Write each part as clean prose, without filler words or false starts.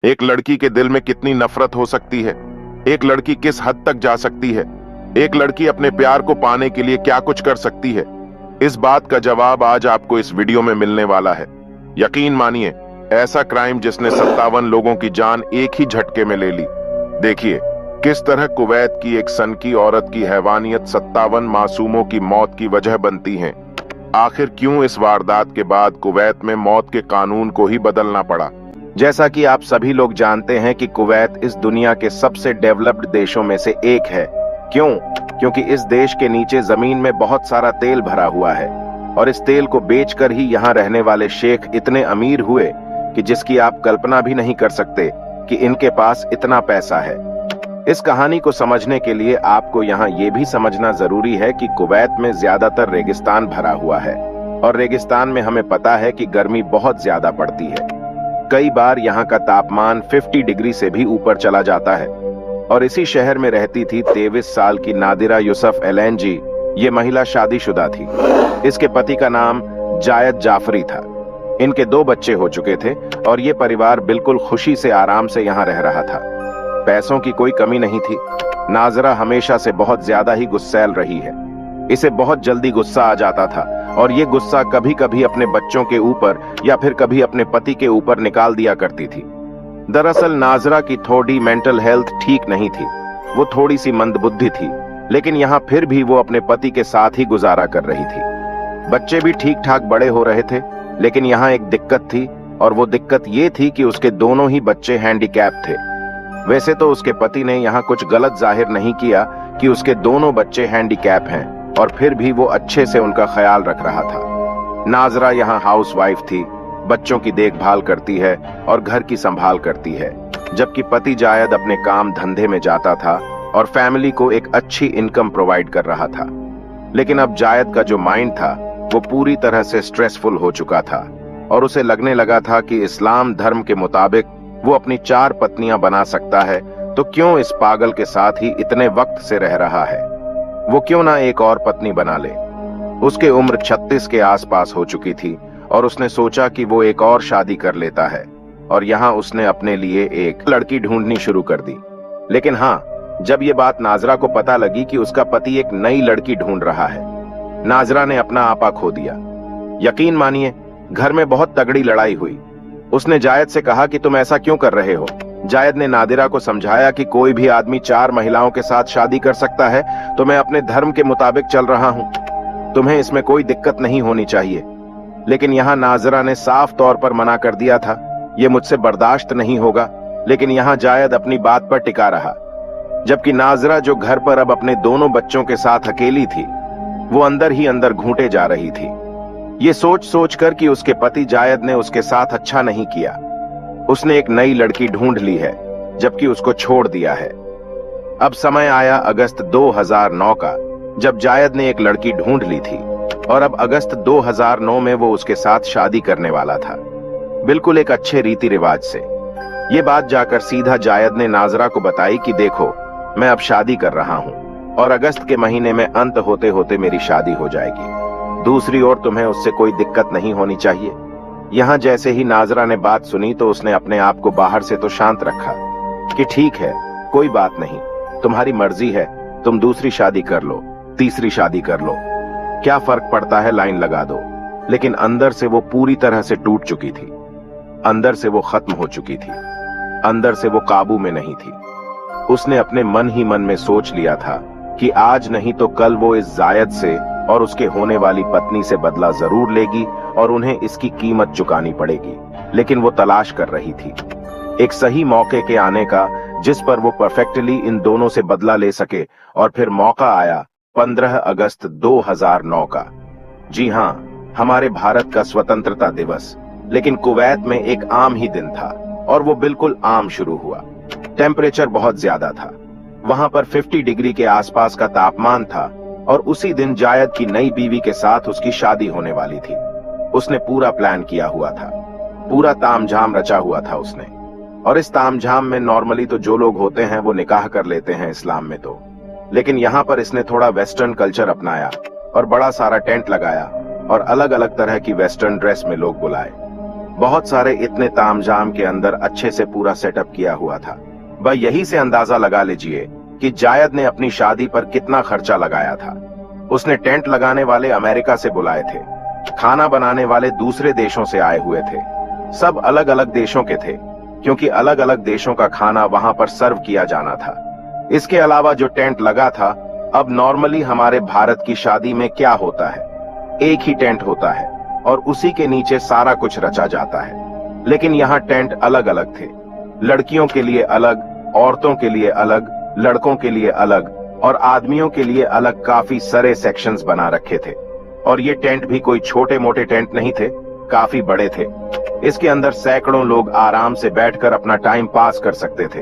एक लड़की के दिल में कितनी नफरत हो सकती है, एक लड़की किस हद तक जा सकती है, एक लड़की अपने प्यार को पाने के लिए क्या कुछ कर सकती है। इस बात का जवाब आज आपको इस वीडियो में मिलने वाला है। यकीन मानिए, ऐसा क्राइम जिसने 57 लोगों की जान एक ही झटके में ले ली। देखिए किस तरह कुवैत की एक सनकी औरत की हैवानियत 57 मासूमों की मौत की वजह बनती है। आखिर क्यों इस वारदात के बाद कुवैत में मौत के कानून को ही बदलना पड़ा। जैसा कि आप सभी लोग जानते हैं कि कुवैत इस दुनिया के सबसे डेवलप्ड देशों में से एक है। क्यों? क्योंकि इस देश के नीचे जमीन में बहुत सारा तेल भरा हुआ है और इस तेल को बेचकर ही यहाँ रहने वाले शेख इतने अमीर हुए कि जिसकी आप कल्पना भी नहीं कर सकते कि इनके पास इतना पैसा है। इस कहानी को समझने के लिए आपको यहाँ ये भी समझना जरूरी है कि कुवैत में ज्यादातर रेगिस्तान भरा हुआ है और रेगिस्तान में हमें पता है कि गर्मी बहुत ज्यादा पड़ती है। कई बार यहाँ का तापमान 50 डिग्री से भी ऊपर चला जाता है। और इसी शहर में रहती थी 23 साल की नादिरा यूसुफ एलएनजी। ये महिला शादीशुदा थी। इसके पति का नाम जायद जाफरी था। इनके 2 बच्चे हो चुके थे और ये परिवार बिल्कुल खुशी से आराम से यहाँ रह रहा था। पैसों की कोई कमी नहीं थी। नाजरा हमेशा से बहुत ज्यादा ही गुस्सैल रही है। इसे बहुत जल्दी गुस्सा आ जाता था और ये गुस्सा कभी कभी अपने बच्चों के ऊपर या फिर कभी अपने पति के ऊपर निकाल दिया करती थी। दरअसल नाजरा की थोड़ी मेंटल हेल्थ ठीक नहीं थी। वो थोड़ी सी मंदबुद्धि थी, लेकिन यहाँ फिर भी वो अपने पति के साथ ही गुजारा कर रही थी। बच्चे भी ठीक ठाक बड़े हो रहे थे, लेकिन यहाँ एक दिक्कत थी और वो दिक्कत ये थी कि उसके दोनों ही बच्चे हैंडीकैप थे। वैसे तो उसके पति ने यहाँ कुछ गलत जाहिर नहीं किया कि उसके दोनों बच्चे हैंडीकैप हैं, और फिर भी वो अच्छे से उनका ख्याल रख रहा था। नाजरा यहाँ हाउसवाइफ थी, बच्चों की देखभाल करती है और घर की संभाल करती है, जबकि पति जायद अपने काम धंधे में जाता था और फैमिली को एक अच्छी इनकम प्रोवाइड कर रहा था। लेकिन अब जायद का जो माइंड था वो पूरी तरह से स्ट्रेसफुल हो चुका था और उसे लगने लगा था कि इस्लाम धर्म के मुताबिक वो अपनी 4 पत्नियां बना सकता है, तो क्यों इस पागल के साथ ही इतने वक्त से रह रहा है। वो क्यों ना एक और पत्नी बना ले। उसके उम्र 36 के आसपास हो चुकी थी और उसने सोचा कि वो एक और शादी कर लेता है और यहाँ उसने अपने लिए एक लड़की ढूंढनी शुरू कर दी। लेकिन हाँ, जब ये बात नाजरा को पता लगी कि उसका पति एक नई लड़की ढूंढ रहा है, नाजरा ने अपना आपा खो दिया। यकीन मानिए, घर में बहुत तगड़ी लड़ाई हुई। उसने जायद से कहा कि तुम ऐसा क्यों कर रहे हो। जायद ने नादिरा को समझाया कि कोई भी आदमी 4 महिलाओं के साथ शादी कर सकता है, तो मैं अपने धर्म के मुताबिक चल रहा हूं, तुम्हें इसमें कोई दिक्कत नहीं होनी चाहिए। लेकिन यहाँ नाजरा ने साफ तौर पर मना कर दिया था, यह मुझसे बर्दाश्त नहीं होगा। लेकिन यहाँ जायद अपनी बात पर टिका रहा, जबकि नाजरा जो घर पर अब अपने दोनों बच्चों के साथ अकेली थी, वो अंदर ही अंदर घूंटे जा रही थी। ये सोच सोच कर कि उसके पति जायद ने उसके साथ अच्छा नहीं किया। उसने एक नई लड़की ढूंढ ली है, जबकि उसको छोड़ दिया है। अब समय आया अगस्त 2009 का, जब जायद ने एक लड़की ढूंढ ली थी और अब अगस्त 2009 में वो उसके साथ शादी करने वाला था, बिल्कुल एक अच्छे रीति रिवाज से। ये बात जाकर सीधा जायद ने नाजरा को बताई कि देखो, मैं अब शादी कर रहा हूं और अगस्त के महीने में अंत होते होते मेरी शादी हो जाएगी। दूसरी ओर तुम्हें उससे कोई दिक्कत नहीं होनी चाहिए। यहाँ जैसे ही नाजरा ने बात सुनी तो उसने अपने आप को बाहर से तो शांत रखा कि ठीक है, कोई बात नहीं, तुम्हारी मर्जी है, तुम दूसरी शादी कर लो, तीसरी शादी कर लो, क्या फर्क पड़ता है, लाइन लगा दो। लेकिन अंदर से वो पूरी तरह से टूट चुकी थी। अंदर से वो खत्म हो चुकी थी। अंदर से वो काबू में नहीं थी। उसने अपने मन ही मन में सोच लिया था कि आज नहीं तो कल वो इस जायद से और उसके होने वाली पत्नी से बदला जरूर लेगी और उन्हें इसकी कीमत चुकानी पड़ेगी। लेकिन वो तलाश कर रही थी एक सही मौके के आने का, जिस पर वो परफेक्टली इन दोनों से बदला ले सके। और फिर मौका आया 15 अगस्त 2009 का। जी हाँ, हमारे भारत का स्वतंत्रता दिवस। लेकिन कुवैत में एक आम ही दिन था और वो बिल्कुल आम शुरू हुआ। टेम्परेचर बहुत ज्यादा था, वहां पर 50 डिग्री के आसपास का तापमान था और उसी दिन जायद की नई बीवी के साथ उसकी शादी होने वाली थी। उसने पूरा प्लान किया हुआ था, पूरा तामझाम रचा हुआ था उसने। और इस तामझाम में नॉर्मली तो जो लोग होते हैं वो निकाह कर लेते हैं इस्लाम में तो, लेकिन यहाँ पर इसने थोड़ा वेस्टर्न कल्चर अपनाया और बड़ा सारा टेंट लगाया और अलग अलग तरह की वेस्टर्न ड्रेस में लोग बुलाए। बहुत सारे इतने तामझाम के अंदर अच्छे से पूरा सेटअप किया हुआ था। वह यही से अंदाजा लगा लीजिए कि जायद ने अपनी शादी पर कितना खर्चा लगाया था। उसने टेंट लगाने वाले अमेरिका से बुलाए थे, खाना बनाने वाले दूसरे देशों से आए हुए थे, सब अलग अलग देशों के थे, क्योंकि अलग अलग देशों का खाना वहां पर सर्व किया जाना था। इसके अलावा जो टेंट लगा था, अब नॉर्मली हमारे भारत की शादी में क्या होता है, एक ही टेंट होता है और उसी के नीचे सारा कुछ रचा जाता है। लेकिन यहाँ टेंट अलग अलग थे, लड़कियों के लिए अलग, औरतों के लिए अलग, लड़कों के लिए अलग और आदमियों के लिए अलग काफी सारे सेक्शंस बना रखे थे। और ये टेंट भी कोई छोटे मोटे टेंट नहीं थे, काफी बड़े थे। इसके अंदर सैकड़ों लोग आराम से बैठकर अपना टाइम पास कर सकते थे,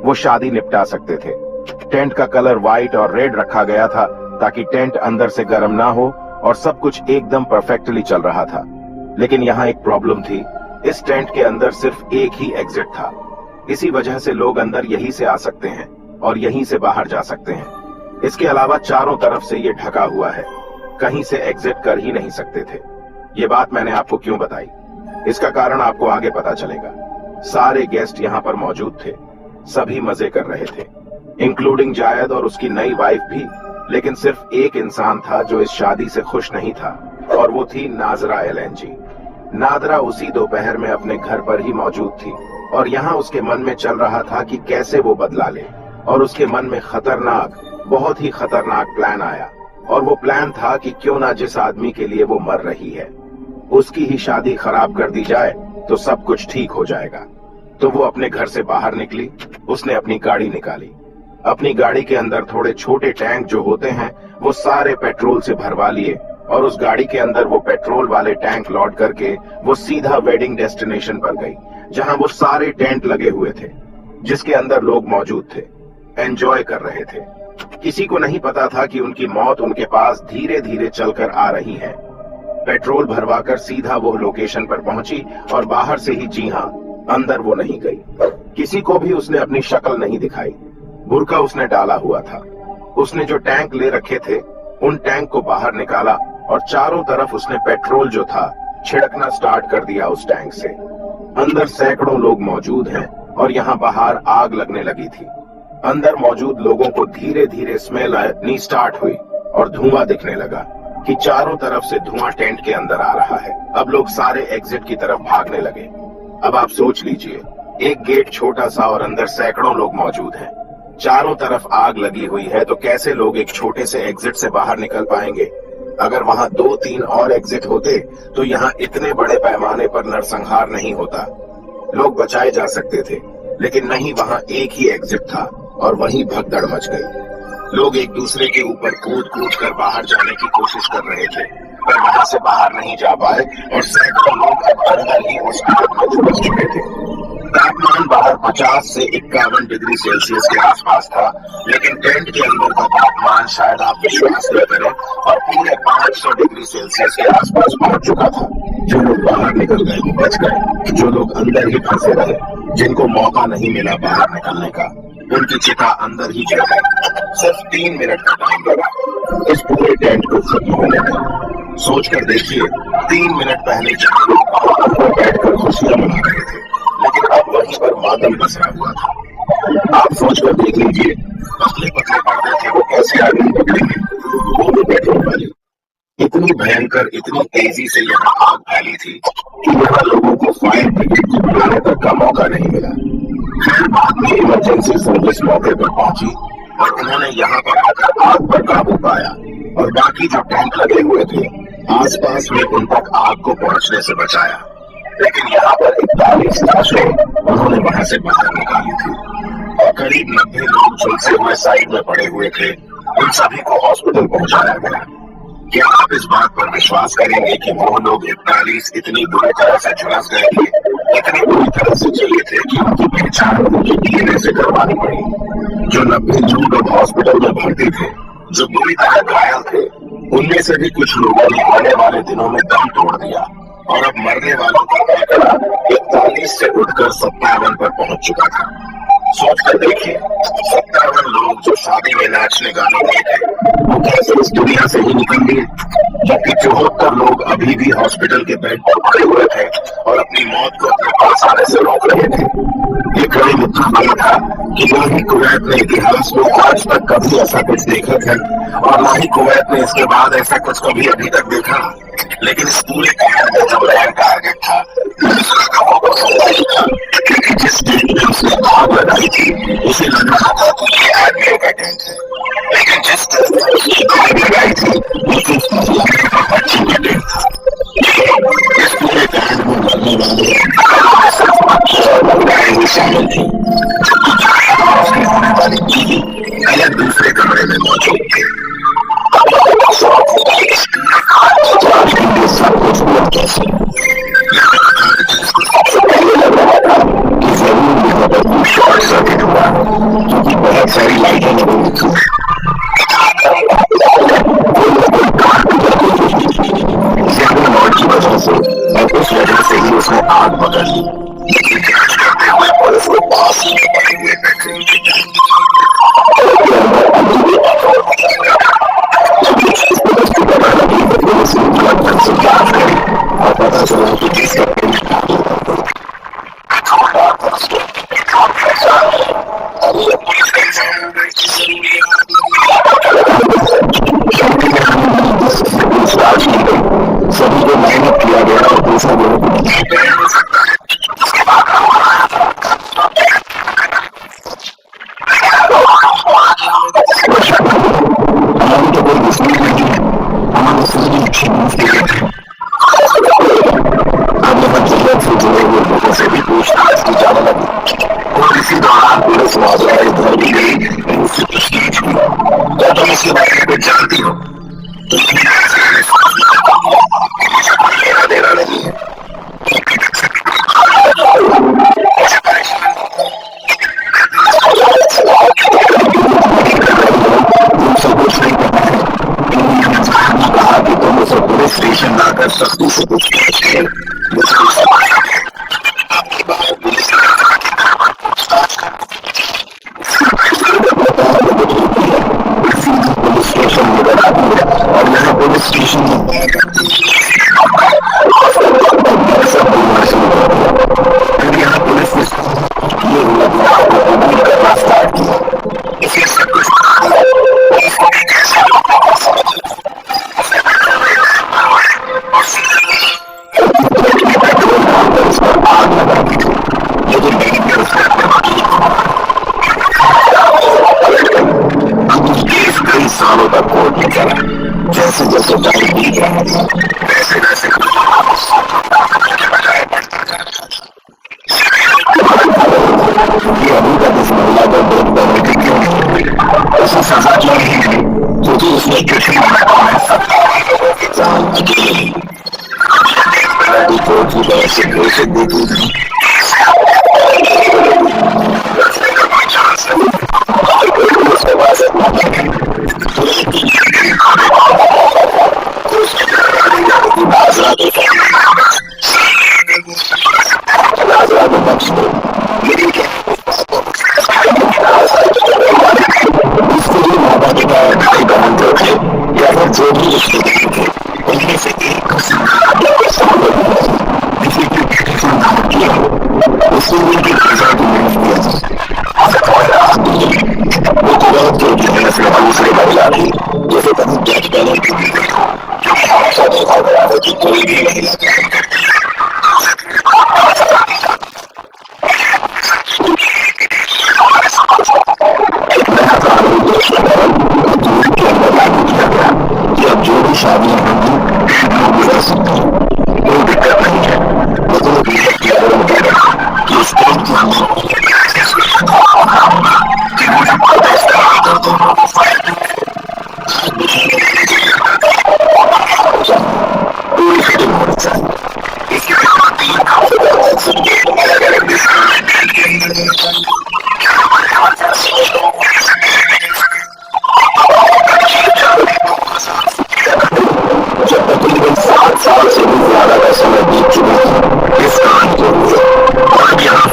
वो शादी निपटा सकते थे। टेंट का कलर व्हाइट और रेड रखा गया था ताकि टेंट अंदर से गर्म ना हो और सब कुछ एकदम परफेक्टली चल रहा था। लेकिन यहाँ एक प्रॉब्लम थी, इस टेंट के अंदर सिर्फ एक ही एग्जिट था। इसी वजह से लोग अंदर यहीं से आ सकते हैं और यहीं से बाहर जा सकते हैं। इसके अलावा चारों तरफ से ये ढका हुआ है, कहीं से एग्जिट कर ही नहीं सकते थे। ये बात मैंने आपको क्यों बताई, इसका कारण आपको आगे पता चलेगा। सारे गेस्ट यहाँ पर मौजूद थे, सभी मजे कर रहे थे, इंक्लूडिंग जायद और उसकी नई वाइफ भी। लेकिन सिर्फ एक इंसान था जो इस शादी से खुश नहीं था और वो थी नाजरा एलएनजी। नादरा उसी दोपहर में अपने घर पर ही मौजूद थी और यहाँ उसके मन में चल रहा था कि कैसे वो बदला ले। और उसके मन में खतरनाक, बहुत ही खतरनाक प्लान आया और वो प्लान था कि क्यों ना जिस आदमी के लिए वो मर रही है उसकी ही शादी खराब कर दी जाए तो सब कुछ ठीक हो जाएगा। तो वो अपने घर से बाहर निकली, उसने अपनी गाड़ी निकाली। अपनी गाड़ी के अंदर थोड़े छोटे टैंक जो होते हैं वो सारे पेट्रोल से भरवा लिए और उस गाड़ी के अंदर वो पेट्रोल वाले टैंक लोड करके वो सीधा वेडिंग डेस्टिनेशन पर गई, जहां वो सारे टेंट लगे हुए थे, जिसके अंदर लोग मौजूद थे, एंजॉय कर रहे थे। किसी को नहीं पता था कि उनकी मौत उनके पास धीरे धीरे चलकर आ रही है। पेट्रोल भरवाकर सीधा वो लोकेशन पर पहुंची और बाहर से ही, जी हाँ, अंदर वो नहीं गई। किसी को भी उसने अपनी शक्ल नहीं दिखाई, बुर्का उसने डाला हुआ था। उसने जो टैंक ले रखे थे उन टैंक को बाहर निकाला और चारों तरफ उसने पेट्रोल जो था छिड़कना स्टार्ट कर दिया उस टैंक से। अंदर सैकड़ों लोग मौजूद हैं और यहाँ बाहर आग लगने लगी थी। अंदर मौजूद लोगों को धीरे धीरे स्मेल आनी स्टार्ट हुई और धुआं दिखने लगा कि चारों तरफ से धुआं टेंट के अंदर आ रहा है। अब लोग सारे एग्जिट की तरफ भागने लगे। अब आप सोच लीजिए, एक गेट छोटा सा और अंदर सैकड़ों लोग मौजूद हैं, चारों तरफ आग लगी हुई है, तो कैसे लोग एक छोटे से एग्जिट से बाहर निकल पाएंगे? अगर वहां 2-3 और एग्जिट होते तो यहाँ इतने बड़े पैमाने पर नरसंहार नहीं होता। लोग बचाए जा सकते थे, लेकिन नहीं, वहां एक ही एग्जिट था और वहीं भगदड़ मच गई। लोग एक दूसरे के ऊपर कूद कूद कर बाहर जाने की कोशिश कर रहे थे, पर वहां से बाहर नहीं जा पाए और सैकड़ों लोग अब अंदर ही उस आग में झुलस चुके थे। तापमान बाहर 50 से 51 डिग्री सेल्सियस के आसपास था, लेकिन टेंट के अंदर का तापमान, शायद आप विश्वास न करें, और पूरे 500 डिग्री सेल्सियस के आसपास पहुंच चुका था। जो लोग बाहर निकल गए वो बच गए, जो लोग अंदर ही फंसे रहे, जिनको मौका नहीं मिला बाहर निकलने का, उनकी चिता अंदर ही जल गई। सिर्फ 3 मिनट का टाइम लगा इस पूरे टेंट को खत्म होने में। सोचकर देखिए, 3 मिनट पहले जहां लोग बैठकर खुशियां मना रहे थे, लेकिन अब वहीं पर मातम बसरा हुआ था। आप सोचकर देख लीजिए, पतले पतले पर्दे थे, वो कैसे आगे निकलेंगे, वो भी पेट्रोल वाले। इतनी भयंकर, इतनी तेजी से यहाँ आग फैली थी कि यहाँ लोगों को फायर ब्रिगेड को बुलाने तक का मौका नहीं मिला। खैर, बाद में इमरजेंसी सर्विस मौके पर पहुंची और उन्होंने यहाँ पर आकर आग पर काबू पाया और बाकी जो टेंट लगे हुए थे आसपास में उन तक आग को पहुंचने से बचाया। लेकिन यहाँ पर 41 लाशें उन्होंने वहां से बाहर निकाली थी और करीब 90 लोग झुलसे हुए साइड में पड़े हुए थे, उन सभी को हॉस्पिटल पहुंचाया गया। क्या आप इस बात पर विश्वास करेंगे कि वो लोग 41 इतनी बुरी तरह से झुलस गए थे, इतनी बुरी तरह से चले थे कि उनकी पहचान उनकी डीएनए से करवानी पड़ी। जो 90 लोग हॉस्पिटल में भर्ती थे, जो बुरी तरह घायल थे, उनमें से भी कुछ लोगों ने आने वाले दिनों में दम तोड़ दिया और अब मरने वालों का आंकड़ा 41 से उठकर 57 पर पहुंच चुका था। सोचकर देखिए, 57 लोग जो शादी में नाचने गाने गए थे, वो कैसे इस दुनिया से ही निकल गए। जबकि 74 लोग अभी भी हॉस्पिटल के बेड पर पड़े हुए थे और अपनी मौत को अपने पास आने से रोक रहे थे। ये बड़ी दुखद बात था कि ना ही कुवैत ने इतिहास में आज तक कभी ऐसा कुछ देखा था और ना ही कुवैत ने इसके बाद ऐसा कुछ कभी अभी तक देखा। लेकिन इस पूरे कांड में जो नया टारगेट था क्योंकि जिस टेंट में उसने आग लगाई थी उसे लग रहा था कि ये आदमियों का टेंट है, लेकिन जिस टेंट में उसने आग लगाई थी वो सिर्फ बच्चों का टेंट था। इस पूरे कांड में मरने वाले सिर्फ बच्चे और महिलाएं ही शामिल थी, जबकि होने वाली बीवी अलग दूसरे कमरे में मौजूद थे। सब कुछ हुआ कैसे? कि जरूर यहाँ पर कोई शॉर्ट सर्किट हुआ क्योंकि बहुत सारी लाइटें लगी हुई थी। मौत की वजह से और उस वजह से ही उसने आग पकड़ ली। लेकिन जांच करते हुए पुलिस को पास में पड़े हुए पेट्रोल के टैंक से जांच करी और पता चला कि जिसका पूछताछ की गई, सभी को मेहनत किया गया और दूसरा लोगों को हो सकता है। उसके बाद हमारी तो कोई दुश्मनी नहीं है, हमारे सभी अच्छी न्यूज के लिए थे। अब यहाँ जरूरत से जुड़े हुए लोगों से भी पूछताछ की जाने लगी और इसी दौरान पुलिस मौजूदा इधर भी गई उससे पूछताछ की। क्या तुम इसके बारे में कुछ जानती हो? लेना देना नहीं है। कहा कि तुम उसे पुलिस स्टेशन लाकर सख्ती से पूछताछ करें। आपकी बात पुलिस स्टेशन नजर आती है और यहाँ पुलिस स्टेशन यहाँ पुलिस ने ये करना स्टार्ट किया। इसलिए सब कुछ आग लगा दी थी, लेकिन कई सालों तक कोर्ट में चला। जैसे जैसे टाइम बीत रहा था वैसे वैसे ये अभी तक इस महिला को देख देने की क्यों नहीं, उसे सजा क्यों नहीं है क्योंकि उसने किसी जान की कोर्ट की तरफ से घोषित दी थी। दूसरे महिला थी जिसे कभी जज पैनल की दी गई हो, क्योंकि हमेशा देखा गया है कि कोई भी महिला क्राइम करती है एक नया कानून देश में के अंदर लागू किया गया कि अब जो भी शादियां होंगी शुरू भी कर सकती हैं, कोई दिक्कत नहीं है। लेकिन बीजेपी की अगर हम कह रहे हैं कि इस देश के अंदर जब तकरीबन 7 साल से भी ज्यादा का समय बीत चुका है इस कांड के लिए और यहाँ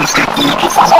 इसके की सजा